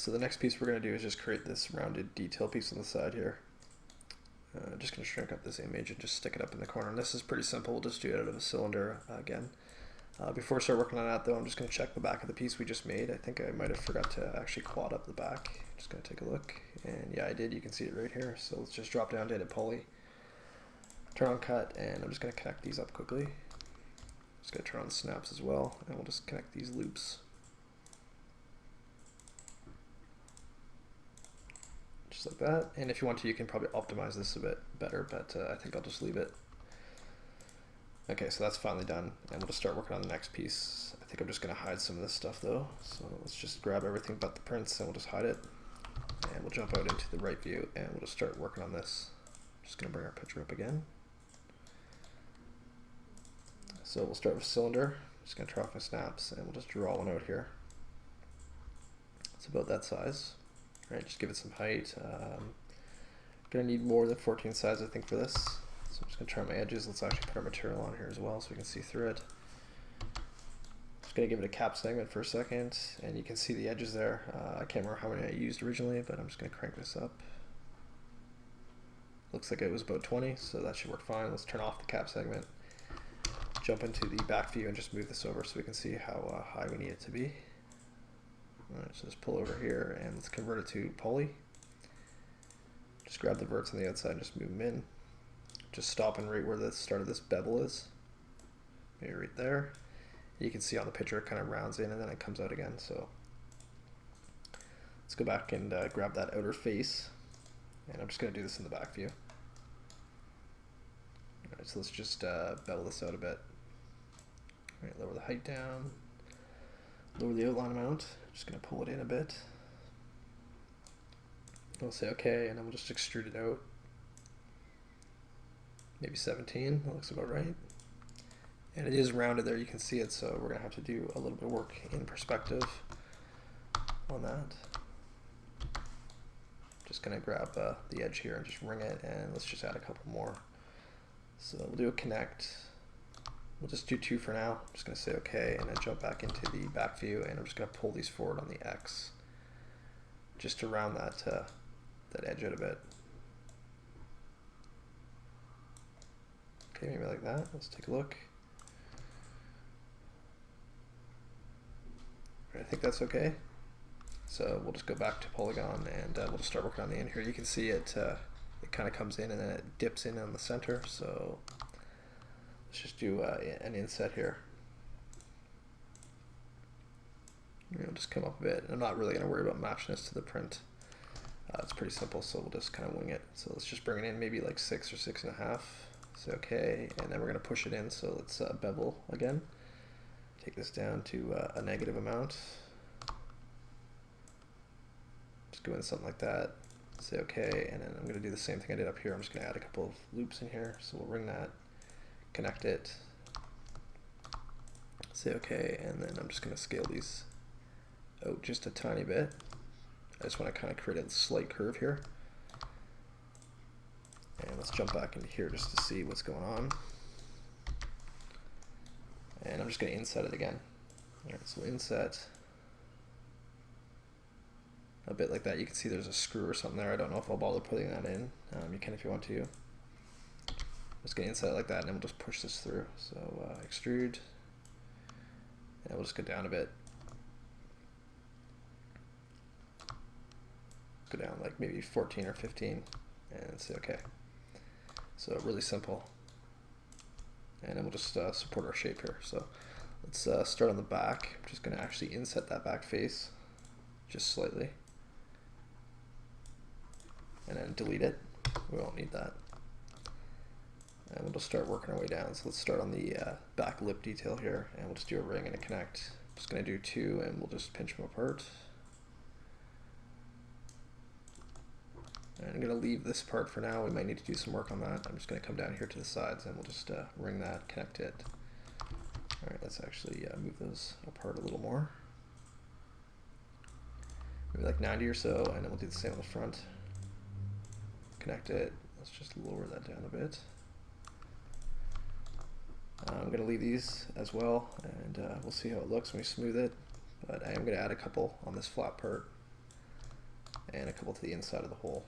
So the next piece we're going to do is just create this rounded detail piece on the side here. Just going to shrink up this image and just stick it up in the corner. And this is pretty simple. We'll just do it out of a cylinder again. Before I start working on that though, I'm just going to check the back of the piece we just made. I think I might have forgot to actually quad up the back. Just going to take a look. And yeah, I did. You can see it right here. So let's just drop down to edit poly. Turn on cut, and I'm just going to connect these up quickly. Just going to turn on snaps as well, and we'll just connect these loops. Just like that. And if you want to, you can probably optimize this a bit better, but I think I'll just leave it. Okay, so that's finally done, and we'll just start working on the next piece. I think I'm just going to hide some of this stuff though, so let's just grab everything but the prints and we'll just hide it. And we'll jump out into the right view and we'll just start working on this. Just going to bring our picture up again. So we'll start with cylinder. Just going to turn off my snaps and we'll just draw one out here. It's about that size. All right, just give it some height. Gonna need more than 14 size, I think, for this. So I'm just gonna try my edges. Let's actually put our material on here as well so we can see through it. Just gonna give it a cap segment for a second, and you can see the edges there. I can't remember how many I used originally, but I'm just gonna crank this up. Looks like it was about 20, so that should work fine. Let's turn off the cap segment. Jump into the back view and just move this over so we can see how high we need it to be. Alright, so just pull over here and let's convert it to poly. Just grab the verts on the outside and just move them in. Just stopping right where the start of this bevel is. Maybe right there. You can see on the picture it kind of rounds in and then it comes out again. So let's go back and grab that outer face. And I'm just going to do this in the back view. Alright, so let's just bevel this out a bit. Alright, lower the height down. Lower the outline amount. Just going to pull it in a bit. We'll say okay, and then we'll just extrude it out. Maybe 17, that looks about right. And it is rounded there, you can see it, so we're going to have to do a little bit of work in perspective on that. Just going to grab the edge here and just ring it, and let's just add a couple more. So we'll do a connect. We'll just do 2 for now. I'm just going to say okay, and then jump back into the back view, and I'm just going to pull these forward on the X just to round that edge out a bit. Okay, maybe like that. Let's take a look. I think that's okay. So we'll just go back to polygon and we'll just start working on the end here. You can see it kind of comes in and then it dips in on the center. So let's just do an inset here. It'll just come up a bit. I'm not really going to worry about matchness to the print. It's pretty simple, so we'll just kind of wing it. So let's just bring it in maybe like 6 or 6.5. Say okay, and then we're going to push it in. So let's bevel again. Take this down to a negative amount. Just go in something like that. Say okay, and then I'm going to do the same thing I did up here. I'm just going to add a couple of loops in here. So we'll ring that, connect it. Say okay, and then I'm just going to scale these out just a tiny bit. I just want to kind of create a slight curve here. And let's jump back into here just to see what's going on. And I'm just going to inset it again. Alright, so inset a bit like that. You can see there's a screw or something there. I don't know if I'll bother putting that in. You can if you want to. Just going to inset it like that, and then we'll just push this through. So extrude, and we'll just go down a bit. Go down like maybe 14 or 15 and say okay. So really simple, and then we'll just support our shape here. So let's start on the back. I'm just going to actually inset that back face just slightly and then delete it. We won't need that, and we'll just start working our way down. So let's start on the back lip detail here, and we'll just do a ring and a connect. I'm just going to do 2 and we'll just pinch them apart. I'm going to leave this part for now. We might need to do some work on that. I'm just going to come down here to the sides and we'll just ring that, connect it. Alright, let's actually move those apart a little more. Maybe like 90 or so, and then we'll do the same on the front. Connect it. Let's just lower that down a bit. I'm going to leave these as well, and we'll see how it looks when we smooth it. But I am going to add a couple on this flat part. and a couple to the inside of the hole.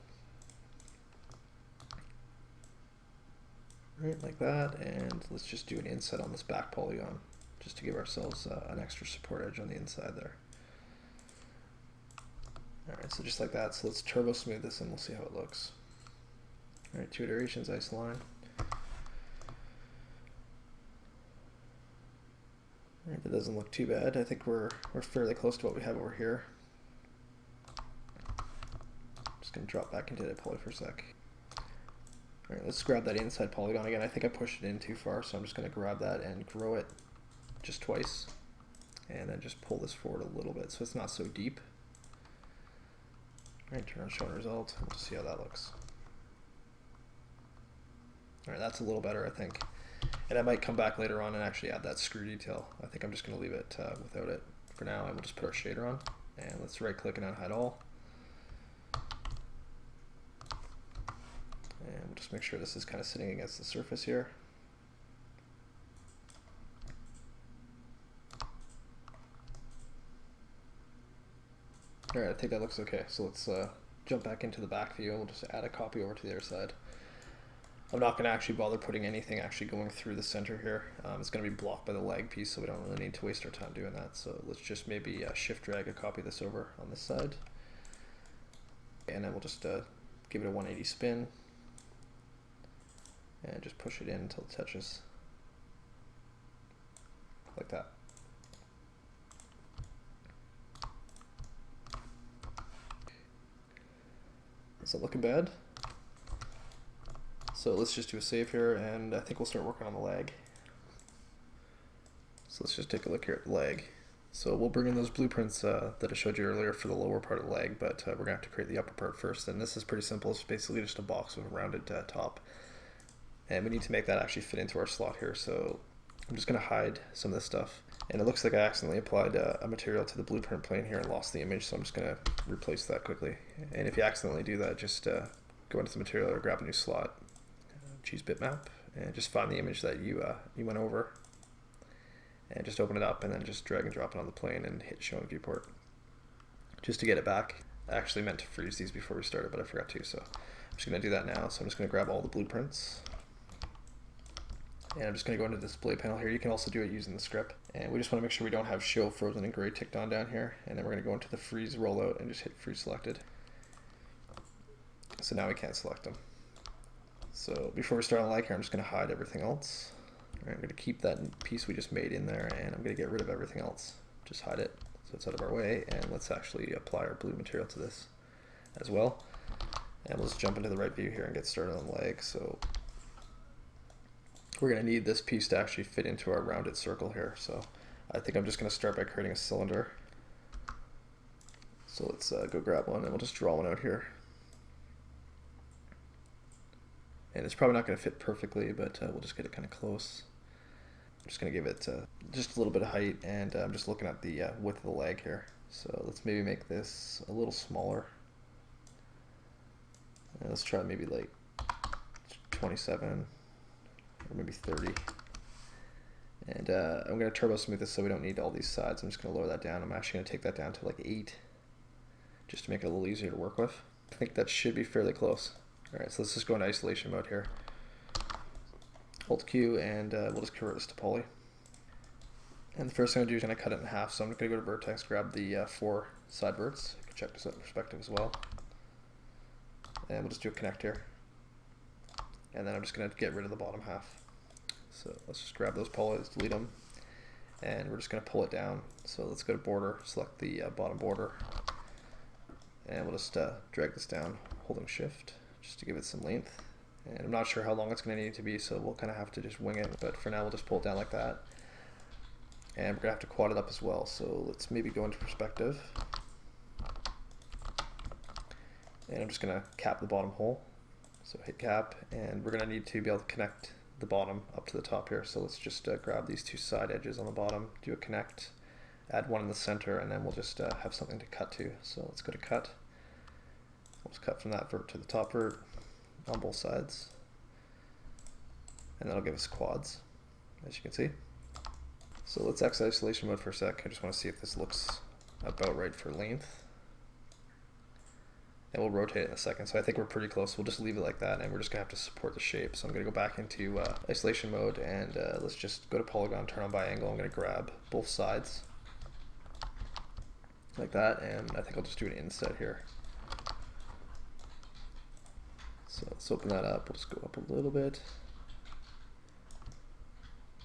Right, like that, and let's just do an inset on this back polygon, just to give ourselves an extra support edge on the inside there. Alright, so just like that, so let's turbo smooth this and we'll see how it looks. Alright, 2 iterations, isoline. Alright, that doesn't look too bad. I think we're fairly close to what we have over here. Just gonna drop back into that poly for a sec. Alright, let's grab that inside polygon again. I think I pushed it in too far, so I'm just gonna grab that and grow it just twice. And then just pull this forward a little bit so it's not so deep. Alright, turn on show and result, and we'll just see how that looks. Alright, that's a little better, I think. And I might come back later on and actually add that screw detail. I think I'm just going to leave it without it for now, and we'll just put our shader on. And let's right click and unhide all. And we'll just make sure this is kind of sitting against the surface here. Alright, I think that looks okay. So let's jump back into the back view and we'll just add a copy over to the other side. I'm not going to actually bother putting anything actually going through the center here. It's going to be blocked by the lag piece, so we don't really need to waste our time doing that. So let's just maybe shift drag a copy of this over on this side. And then we'll just give it a 180 spin. And just push it in until it touches. Like that. Is it looking bad? So let's just do a save here, and I think we'll start working on the lag. So let's just take a look here at the lag. So we'll bring in those blueprints that I showed you earlier for the lower part of the lag, but we're going to have to create the upper part first. And this is pretty simple. It's basically just a box with a rounded top. And we need to make that actually fit into our slot here. So I'm just going to hide some of this stuff. And it looks like I accidentally applied a material to the blueprint plane here and lost the image, so I'm just going to replace that quickly. And if you accidentally do that, just go into the material or grab a new slot. Choose bitmap and just find the image that you went over and just open it up and then just drag and drop it on the plane and hit show in viewport just to get it back. I actually meant to freeze these before we started, but I forgot to, so I'm just going to do that now. So I'm just going to grab all the blueprints and I'm just going to go into the display panel here. You can also do it using the script, and we just want to make sure we don't have show frozen and gray ticked on down here, and then we're going to go into the freeze rollout and just hit freeze selected. So now we can't select them. So before we start on lag here, I'm just going to hide everything else. I'm going to keep that piece we just made in there, and I'm going to get rid of everything else. Just hide it so it's out of our way, and let's actually apply our blue material to this as well. And we'll just jump into the right view here and get started on lag. So we're going to need this piece to actually fit into our rounded circle here. So I think I'm just going to start by creating a cylinder. So let's go grab one, and we'll just draw one out here. And it's probably not going to fit perfectly, but we'll just get it kind of close. I'm just going to give it just a little bit of height, and I'm just looking at the width of the lag here. So let's maybe make this a little smaller. And let's try maybe like 27 or maybe 30. And I'm going to turbo smooth this so we don't need all these sides. I'm just going to lower that down. I'm actually going to take that down to like 8 just to make it a little easier to work with. I think that should be fairly close. Alright, so let's just go into isolation mode here. Alt Q, and we'll just convert this to poly. And the first thing I'm going to do is going to cut it in half. So I'm going to go to vertex, grab the 4 side verts. You can check this out in perspective as well. And we'll just do a connect here. And then I'm just going to get rid of the bottom half. So let's just grab those polys, delete them. And we're just going to pull it down. So let's go to border, select the bottom border. And we'll just drag this down, holding shift, just to give it some length. And I'm not sure how long it's going to need to be, so we'll kind of have to just wing it, but for now we'll just pull it down like that. And we're going to have to quad it up as well, so let's maybe go into perspective. And I'm just going to cap the bottom hole, so hit cap, and we're going to need to be able to connect the bottom up to the top here, so let's just grab these 2 side edges on the bottom, do a connect, add one in the center, and then we'll just have something to cut to. So let's go to cut. We'll just cut from that vert to the top vert on both sides. And that'll give us quads, as you can see. So let's exit isolation mode for a sec. I just want to see if this looks about right for length. and we'll rotate it in a second. So I think we're pretty close. We'll just leave it like that, and we're just gonna have to support the shape. So I'm gonna go back into isolation mode, and let's just go to polygon, turn on biangle. I'm gonna grab both sides like that, and I think I'll just do an inset here. So let's open that up. We'll just go up a little bit.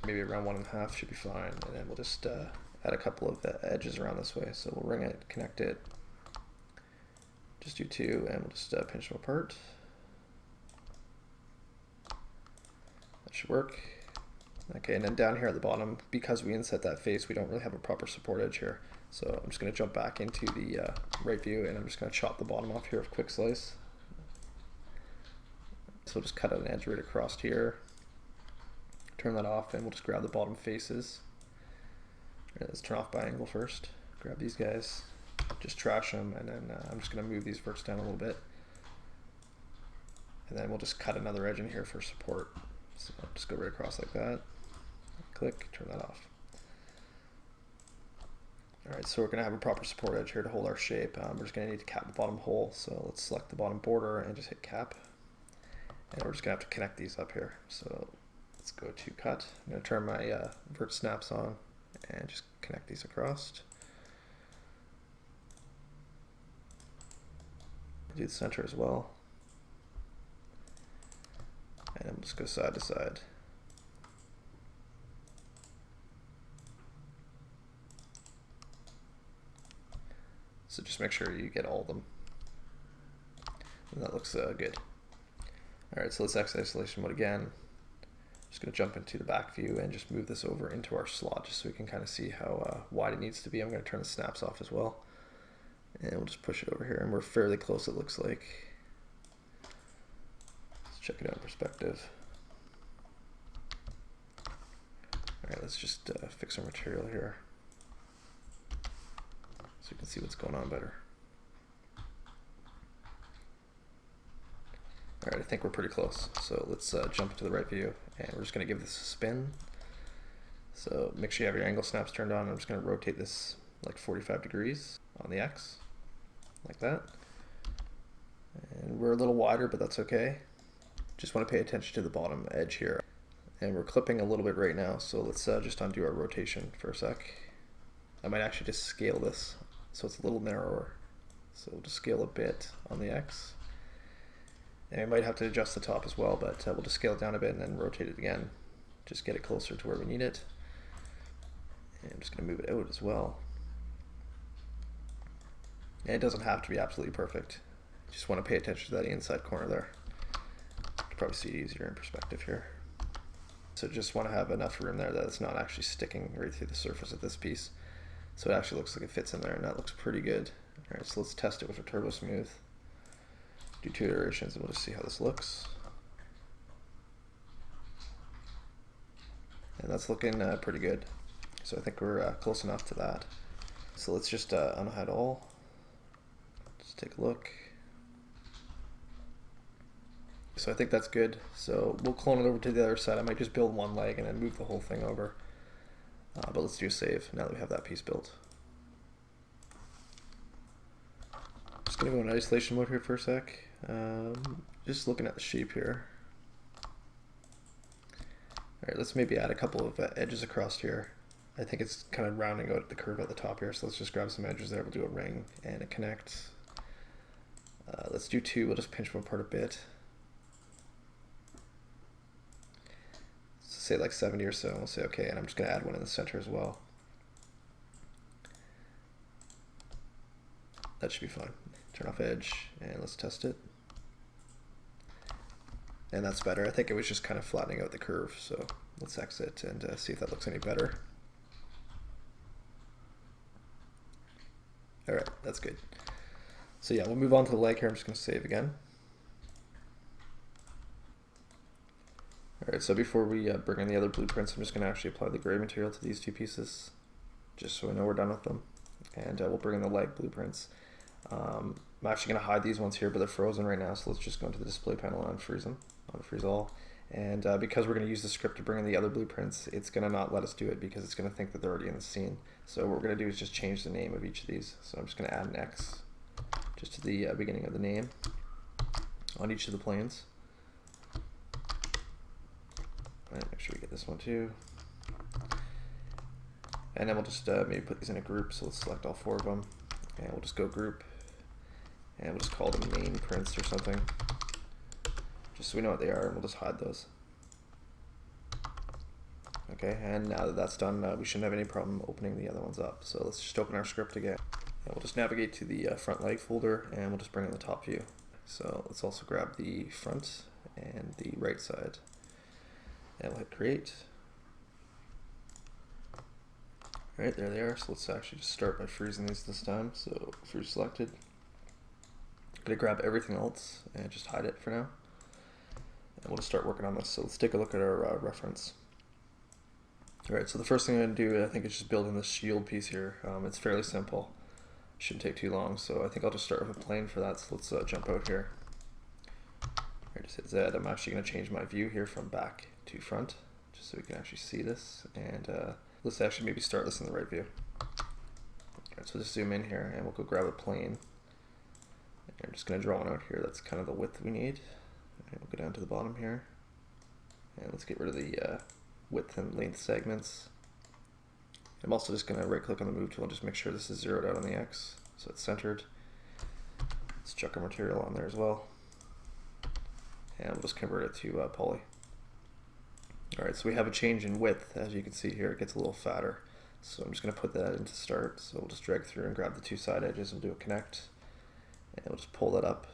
Maybe around 1.5 should be fine, and then we'll just add a couple of edges around this way. So we'll ring it, connect it, just do 2, and we'll just pinch them apart. That should work. Okay, and then down here at the bottom, because we inset that face, we don't really have a proper support edge here. So I'm just going to jump back into the right view, and I'm just going to chop the bottom off here with quick slice. So we'll just cut out an edge right across here. Turn that off, and we'll just grab the bottom faces. Right, let's turn off biangle first. Grab these guys, just trash them, and then I'm just going to move these verts down a little bit. And then we'll just cut another edge in here for support. So I'll just go right across like that. Click, turn that off. Alright, so we're going to have a proper support edge here to hold our shape. We're just going to need to cap the bottom hole, so let's select the bottom border and just hit cap. And we're just going to have to connect these up here. So let's go to cut. I'm going to turn my vert snaps on and just connect these across. Do the center as well. And we'll just go side to side. So just make sure you get all of them. And that looks good. Alright, so let's exit isolation mode again. Just going to jump into the back view and just move this over into our slot just so we can kind of see how wide it needs to be. I'm going to turn the snaps off as well. And we'll just push it over here, and we're fairly close, it looks like. Let's check it out in perspective. Alright, let's just fix our material here so you can see what's going on better. Alright, I think we're pretty close. So let's jump into the right view, and we're just going to give this a spin. So make sure you have your angle snaps turned on. I'm just going to rotate this like 45 degrees on the X, like that. And we're a little wider, but that's okay. Just want to pay attention to the bottom edge here. And we're clipping a little bit right now, so let's just undo our rotation for a sec. I might actually just scale this so it's a little narrower. So we'll just scale a bit on the X. And we might have to adjust the top as well, but we'll just scale it down a bit and then rotate it again. Just get it closer to where we need it. And I'm just going to move it out as well. And it doesn't have to be absolutely perfect. You just want to pay attention to that inside corner there. You can probably see it easier in perspective here. So just want to have enough room there that it's not actually sticking right through the surface of this piece. So it actually looks like it fits in there, and that looks pretty good. Alright, so let's test it with a turbo smooth. Do 2 iterations and we'll just see how this looks. And that's looking pretty good. So I think we're close enough to that. So let's just unhide all. Just take a look. So I think that's good. So we'll clone it over to the other side. I might just build one leg and then move the whole thing over. But let's do a save now that we have that piece built. Just gonna go in isolation mode here for a sec. Just looking at the shape here. Alright, let's maybe add a couple of edges across here. I think it's kind of rounding out the curve at the top here, so let's just grab some edges there. We'll do a ring and a connect. Let's do 2, we'll just pinch them apart a bit. Say like 70 or so, we'll say okay, and I'm just going to add one in the center as well. That should be fine. Turn off edge, and let's test it. And that's better. I think it was just kind of flattening out the curve, so let's exit and see if that looks any better. Alright, that's good. So yeah, we'll move on to the leg here. I'm just going to save again. Alright, so before we bring in the other blueprints, I'm just going to actually apply the gray material to these 2 pieces, just so we know we're done with them. And we'll bring in the leg blueprints. I'm actually going to hide these ones here, but they're frozen right now, so let's just go into the display panel and unfreeze them, unfreeze all. And because we're going to use the script to bring in the other blueprints, it's going to not let us do it because it's going to think that they're already in the scene. So what we're going to do is just change the name of each of these. So I'm just going to add an X, just to the beginning of the name on each of the planes. Alright, make sure we get this one too. And then we'll just maybe put these in a group, so let's select all 4 of them. And we'll just go group. And we'll just call them main prints or something. Just so we know what they are, and we'll just hide those. Okay, and now that that's done, we shouldn't have any problem opening the other ones up. So let's just open our script again. And we'll just navigate to the front leg folder, and we'll just bring in the top view. So let's also grab the front and the right side. And we'll hit create. Alright, there they are. So let's actually just start by freezing these this time. So freeze selected. I'm going to grab everything else and just hide it for now. And we'll just start working on this. So let's take a look at our reference. Alright, so the first thing I'm going to do, I think, is just building this shield piece here. It's fairly simple. Shouldn't take too long, so I think I'll just start with a plane for that. So let's jump out here. Alright, just hit Z. I'm actually going to change my view here from back to front, just so we can actually see this. And let's actually maybe start this in the right view. Alright, so just zoom in here, and we'll go grab a plane. And I'm just going to draw one out here. That's kind of the width we need. And we'll go down to the bottom here. And let's get rid of the width and length segments. I'm also just going to right click on the move tool and just make sure this is zeroed out on the X, so it's centered. Let's chuck our material on there as well. And we'll just convert it to poly. Alright, so we have a change in width. As you can see here, it gets a little fatter. So I'm just going to put that into start. So we'll just drag through and grab the 2 side edges and do a connect. And we'll just pull that up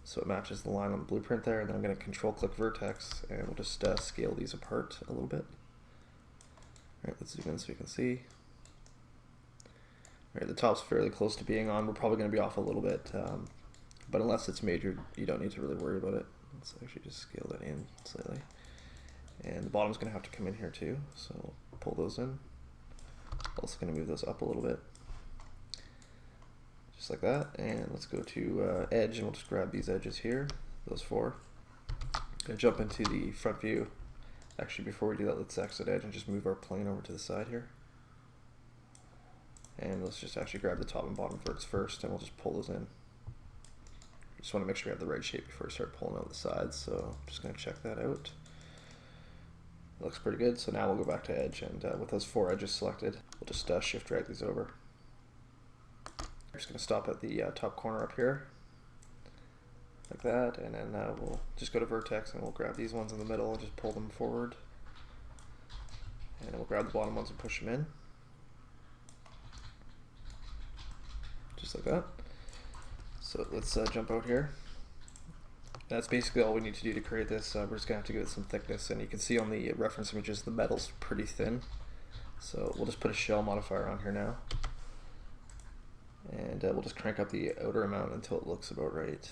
so it matches the line on the blueprint there. And then I'm going to control click vertex, and we'll just scale these apart a little bit. Alright, let's zoom in so we can see. Alright, the top's fairly close to being on. We're probably going to be off a little bit, but unless it's major, you don't need to really worry about it. Let's actually just scale that in slightly. And the bottom's going to have to come in here too, so pull those in. Also going to move those up a little bit. Just like that, and let's go to edge, and we'll just grab these edges here, those 4. Going to jump into the front view. Actually, before we do that, let's exit edge and just move our plane over to the side here. And let's just actually grab the top and bottom verts first, and we'll just pull those in. Just want to make sure we have the right shape before we start pulling out the sides, so I'm just going to check that out. It looks pretty good, so now we'll go back to edge, and with those 4 edges selected, we'll just shift drag these over. I'm just going to stop at the top corner up here, like that, and then we'll just go to vertex and we'll grab these ones in the middle and just pull them forward. And then we'll grab the bottom ones and push them in. Just like that. So let's jump out here. That's basically all we need to do to create this. We're just going to have to give it some thickness, and you can see on the reference images the metal's pretty thin. So we'll just put a shell modifier on here now. And we'll just crank up the outer amount until it looks about right.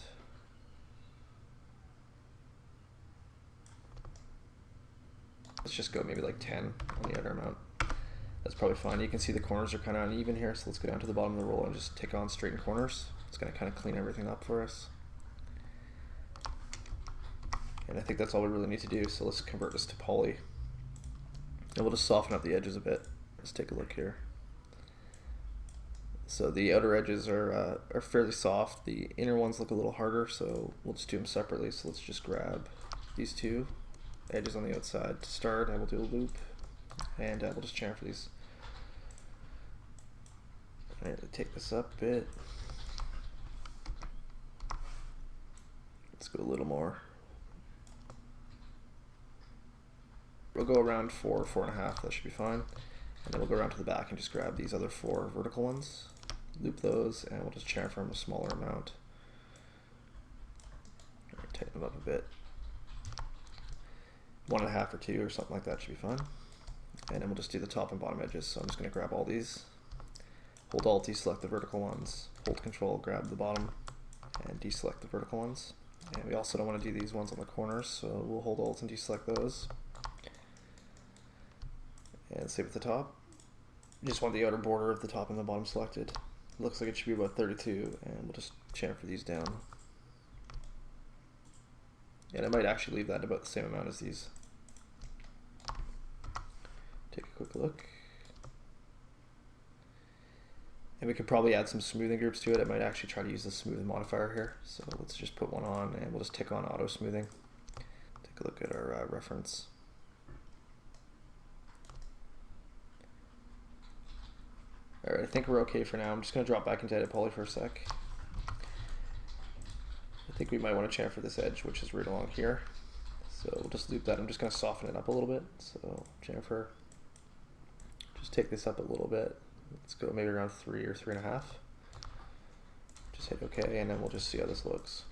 Let's just go maybe like 10 on the outer amount. That's probably fine. You can see the corners are kind of uneven here, so let's go down to the bottom of the roll and just take on straighten corners. It's going to kind of clean everything up for us. And I think that's all we really need to do, so let's convert this to poly. And we'll just soften up the edges a bit. Let's take a look here. So the outer edges are fairly soft. The inner ones look a little harder, so we'll just do them separately. So let's just grab these 2 edges on the outside to start, and we'll do a loop, and we'll just chamfer these. Alright, take this up a bit. Let's go a little more. We'll go around 4, 4.5, that should be fine. And then we'll go around to the back and just grab these other 4 vertical ones, loop those, and we'll just chamfer them a smaller amount. Right, tighten them up a bit. 1.5 or 2 or something like that should be fine. And then we'll just do the top and bottom edges. So I'm just going to grab all these, hold Alt, deselect the vertical ones, hold Control, grab the bottom, and deselect the vertical ones. And we also don't want to do these ones on the corners, so we'll hold Alt and deselect those. And same with the top. You just want the outer border of the top and the bottom selected. It looks like it should be about 32, and we'll just chamfer these down. And I might actually leave that about the same amount as these. Take a quick look. And we could probably add some smoothing groups to it. I might actually try to use the smooth modifier here. So let's just put one on and we'll just tick on auto smoothing. Take a look at our reference. All right, I think we're okay for now. I'm just gonna drop back into edit poly for a sec. I think we might want to chamfer this edge, which is right along here. So we'll just loop that. I'm just gonna soften it up a little bit. So chamfer, just take this up a little bit. Let's go maybe around 3 or 3.5. Just hit OK, and then we'll just see how this looks.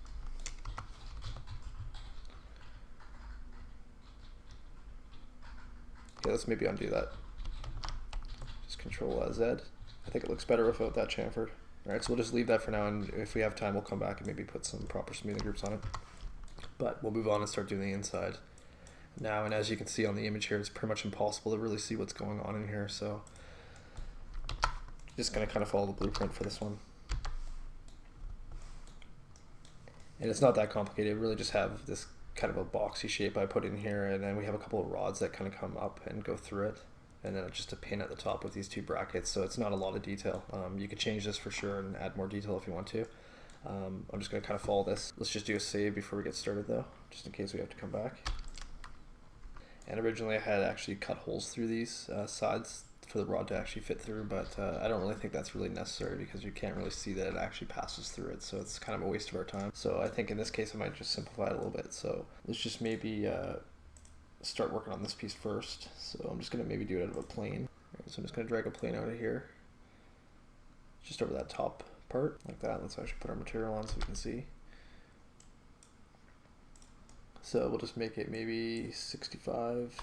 Okay, let's maybe undo that. Just Control Z. I think it looks better without that chamfered. All right, so we'll just leave that for now, and if we have time, we'll come back and maybe put some proper smoothing groups on it. But we'll move on and start doing the inside now. And as you can see on the image here, it's pretty much impossible to really see what's going on in here. So just gonna kind of follow the blueprint for this one. And it's not that complicated. We really just have this kind of a boxy shape I put in here, and then we have a couple of rods that kind of come up and go through it, and then just a pin at the top with these 2 brackets. So it's not a lot of detail. You could change this for sure and add more detail if you want to. I'm just going to kind of follow this. Let's just do a save before we get started though, just in case we have to come back. And originally I had actually cut holes through these sides for the rod to actually fit through, but I don't really think that's really necessary because you can't really see that it actually passes through it, so it's kind of a waste of our time. So I think in this case I might just simplify it a little bit. So let's just maybe start working on this piece first. So I'm just going to maybe do it out of a plane. Right, so I'm just going to drag a plane out of here, just over that top part like that. Let's actually put our material on so we can see. So we'll just make it maybe 65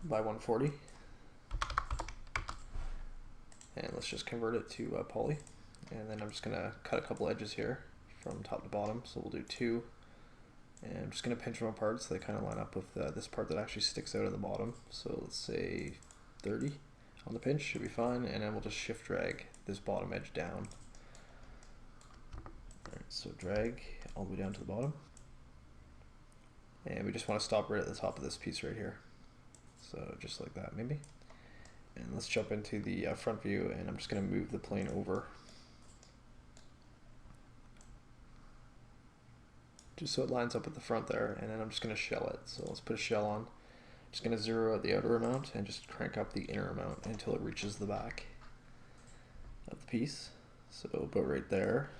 by 140, and let's just convert it to poly. And then I'm just gonna cut a couple edges here from top to bottom. So we'll do 2, and I'm just gonna pinch them apart so they kind of line up with this part that actually sticks out at the bottom. So let's say 30 on the pinch should be fine, and then we'll just shift drag this bottom edge down. All right, so drag all the way down to the bottom, and we just want to stop right at the top of this piece right here. So just like that maybe. And let's jump into the front view, and I'm just going to move the plane over just so it lines up with the front there, and then I'm just going to shell it. So let's put a shell on. Just going to zero out the outer amount and just crank up the inner amount until it reaches the back of the piece. So about right there.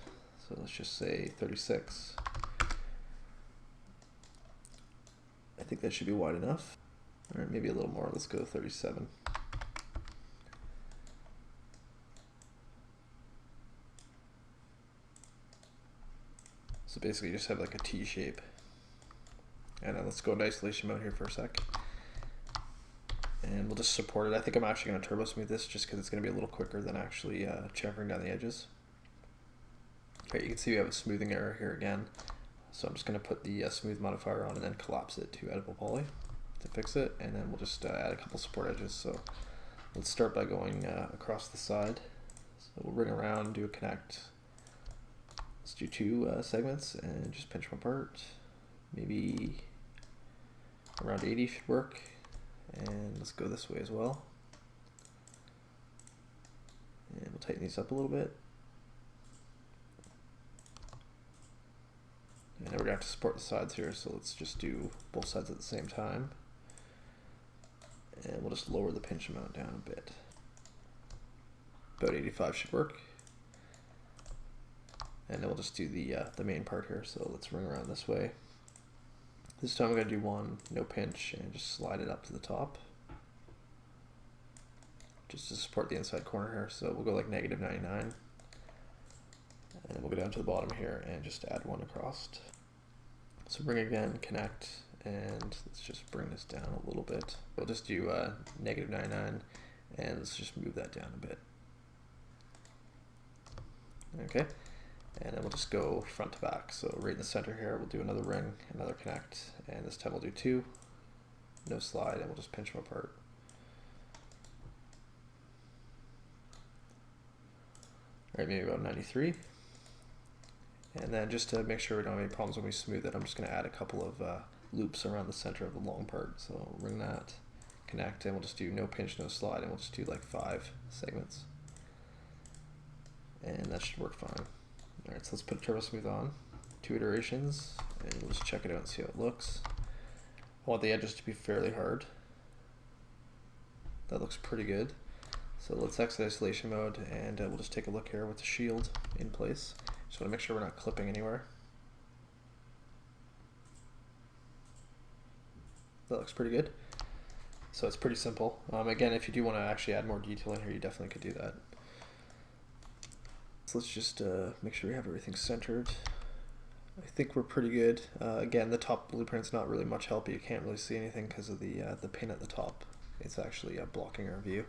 So let's just say 36. I think that should be wide enough. All right, maybe a little more. Let's go 37. So basically you just have like a T shape. And then let's go into isolation mode here for a sec. And we'll just support it. I think I'm actually going to turbo smooth this just because it's going to be a little quicker than actually chamfering down the edges. Okay, you can see we have a smoothing error here again. So I'm just going to put the smooth modifier on and then collapse it to editable poly to fix it. And then we'll just add a couple support edges. So let's start by going across the side. So we'll ring around, do a connect. Let's do 2 segments and just pinch them apart. Maybe around 80 should work. And let's go this way as well. And we'll tighten these up a little bit. And then we're going to have to support the sides here, so let's just do both sides at the same time. And we'll just lower the pinch amount down a bit. About 85 should work. And then we'll just do the main part here, so let's ring around this way. This time I'm going to do 1, no pinch, and just slide it up to the top. Just to support the inside corner here, so we'll go like -99. And then we'll go down to the bottom here and just add 1 across. So bring again, connect, and let's just bring this down a little bit. We'll just do -99, and let's just move that down a bit. Okay. And then we'll just go front to back. So right in the center here, we'll do another ring, another connect, and this time we'll do 2, no slide, and we'll just pinch them apart. All right, maybe about 93. And then just to make sure we don't have any problems when we smooth it, I'm just going to add a couple of loops around the center of the long part. So ring that, connect, and we'll just do no pinch, no slide, and we'll just do like 5 segments. and that should work fine. Alright, so let's put Turbo Smooth on, 2 iterations, and we'll just check it out and see how it looks. I want the edges to be fairly hard. That looks pretty good. So let's exit isolation mode, and we'll just take a look here with the shield in place. Just want to make sure we're not clipping anywhere. That looks pretty good. So it's pretty simple. Again, if you do want to actually add more detail in here, you definitely could do that. So let's just make sure we have everything centered. I think we're pretty good. Again, the top blueprint's not really much help. You can't really see anything because of the pin at the top. It's actually blocking our view.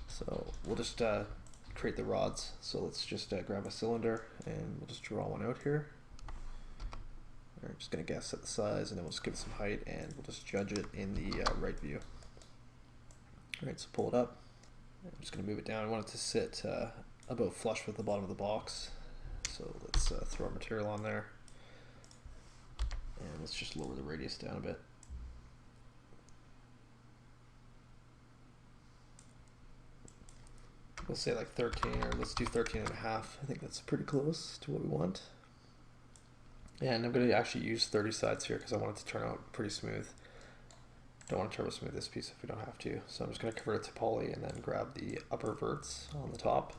So we'll just create the rods. So let's just grab a cylinder and we'll just draw one out here. I'm just going to guess at the size, and then we'll just give it some height, and we'll just judge it in the right view. Alright, so pull it up. I'm just going to move it down. I want it to sit about flush with the bottom of the box. So let's throw our material on there. And let's just lower the radius down a bit. We'll say like 13, or let's do 13 and a half. I think that's pretty close to what we want. And I'm going to actually use 30 sides here because I want it to turn out pretty smooth. Don't want to turbo smooth this piece if we don't have to. So I'm just going to convert it to poly and then grab the upper verts on the top.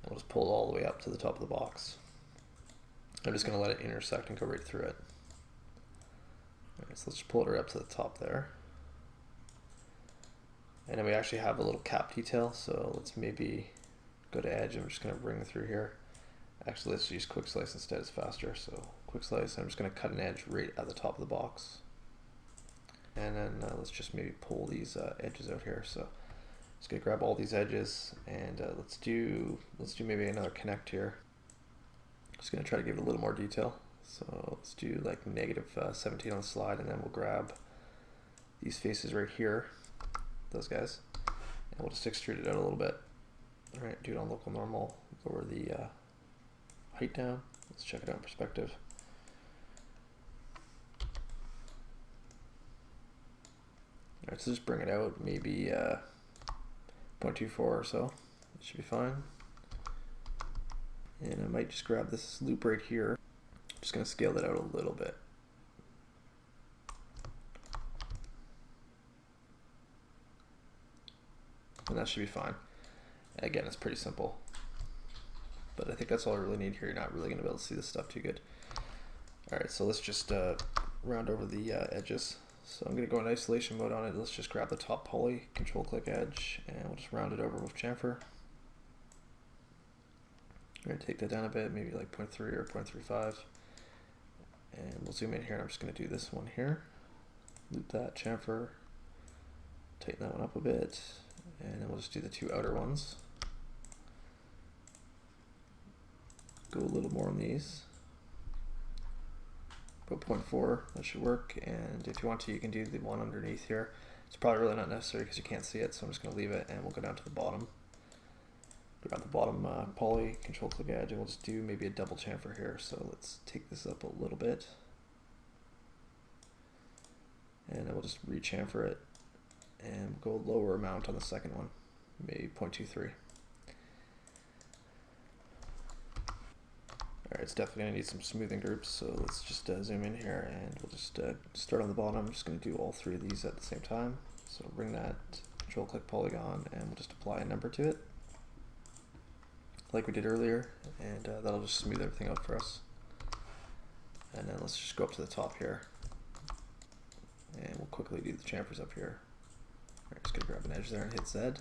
And we'll just pull it all the way up to the top of the box. I'm just going to let it intersect and go right through it. Alright, so let's just pull it right up to the top there. And then we actually have a little cap detail, so let's maybe go to edge. I'm just going to bring it through here. Actually, let's use quick slice instead, it's faster. So quick slice, I'm just going to cut an edge right at the top of the box. And then let's just maybe pull these edges out here. So just going to grab all these edges, and let's do maybe another connect here. Just going to try to give it a little more detail. So let's do like -17 on the slide, and then we'll grab these faces right here, those guys, and we'll just extrude it out a little bit. All right, do it on local normal, lower the height down. Let's check it out in perspective. All right, so just bring it out, maybe 0.24 or so. It should be fine. And I might just grab this loop right here. Just going to scale that out a little bit. And that should be fine. Again, it's pretty simple. But I think that's all I really need here. You're not really going to be able to see this stuff too good. Alright, so let's just round over the edges. So I'm going to go in isolation mode on it. Let's just grab the top poly, control click edge, and we'll just round it over with chamfer. I'm going to take that down a bit, maybe like 0.3 or 0.35. And we'll zoom in here, and I'm just going to do this one here. Loop that, chamfer, tighten that one up a bit, and then we'll just do the two outer ones. Go a little more on these. Go 0.4, that should work. And if you want to, you can do the one underneath here. It's probably really not necessary because you can't see it, so I'm just going to leave it, and we'll go down to the bottom. Grab the bottom poly, control click edge, and we'll just do maybe a double chamfer here. So let's take this up a little bit, and then we'll just re-chamfer it, and we'll go lower amount on the second one, maybe 0.23. Alright, it's definitely going to need some smoothing groups, so let's just zoom in here, and we'll just start on the bottom. I'm just going to do all three of these at the same time. So bring that, control click polygon, and we'll just apply a number to it, like we did earlier, and that'll just smooth everything out for us. And then let's just go up to the top here, and we'll quickly do the chamfers up here. Alright, just gonna grab an edge there and hit Z,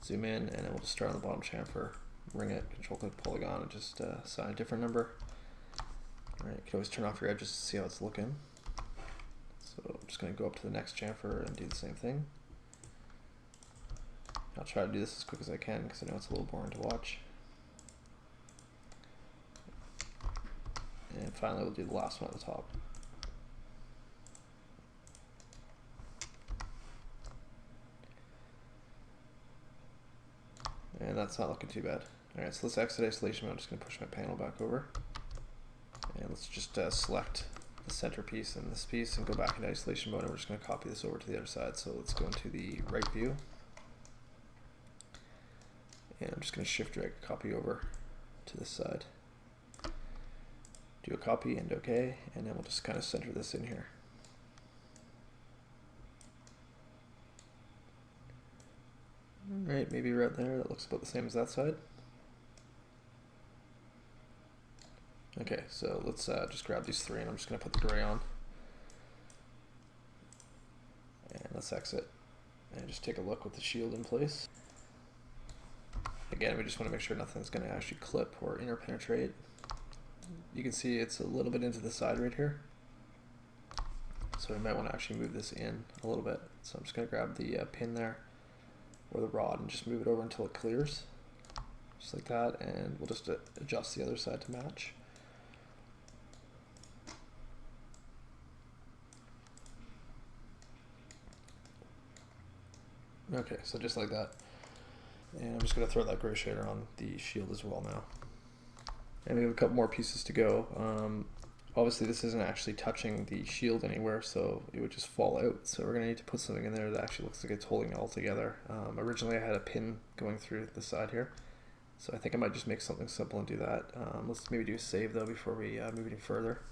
zoom in, and then we'll just start on the bottom chamfer, ring it, control click polygon, and just assign a different number. Alright, you can always turn off your edges to see how it's looking. So I'm just gonna go up to the next chamfer and do the same thing. I'll try to do this as quick as I can because I know it's a little boring to watch. And finally we'll do the last one at the top. And that's not looking too bad. Alright, so let's exit isolation mode. I'm just going to push my panel back over. And let's just select the center piece and this piece and go back into isolation mode, and we're just going to copy this over to the other side. So let's go into the right view. And I'm just going to shift drag copy over. to this side. Do a copy and OK, and then we'll just kind of center this in here. Alright, maybe right there, that looks about the same as that side. Okay, so let's just grab these three, and I'm just going to put the gray on. And let's exit, and just take a look with the shield in place. Again, we just want to make sure nothing's going to actually clip or interpenetrate. You can see it's a little bit into the side right here. So we might want to actually move this in a little bit. So I'm just going to grab the pin there, or the rod, and just move it over until it clears. Just like that, and we'll just adjust the other side to match. Okay, so just like that. And I'm just going to throw that gray shader on the shield as well now. And we have a couple more pieces to go. Obviously this isn't actually touching the shield anywhere, so it would just fall out. So we're going to need to put something in there that actually looks like it's holding it all together. Originally I had a pin going through the side here, so I think I might just make something simple and do that. Let's maybe do a save though before we move any further.